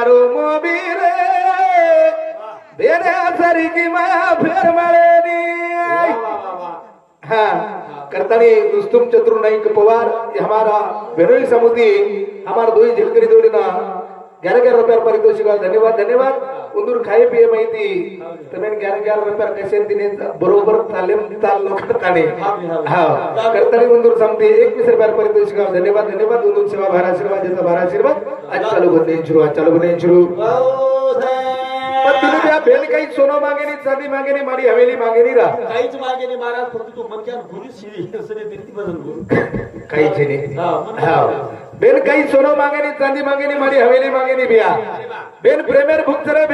मारो मोबीरे बेरे सारी की माया फेर मारेनी हाँ करतानी रुस्तुम चतुर नाईक पवार हमारा बेनोई समुदी हमारा दोई झलकरी जोडीना 11 रुपये पारितोषिक धन्यवाद धन्यवाद उंदूर खाई पिये माहिती तुम्ही 11 रुपये कसे दिने बरोबर तालीम ताल करताने हा करतानी उंदूर समिती 21 रुपये पारितोषिक धन्यवाद धन्यवाद उंदूर सेवा भाराशीर्वाद ज्याचा भाराशीर्वाद आज चालू बने शुरू पण तुम्ही त्या बेल काही सोनं मागेनी चांदी मागेनी मारी हवेली मागेनी रा काहीच मागे नाही महाराज फक्त तो मनक्यान पोलीस शिरी सगळे बिनती बदल काहीच नाही हा बेल काही सोनं मागेनी चांदी मागेनी मारी हवेली मागेनी बिया बेल प्रेमेर भूक जरा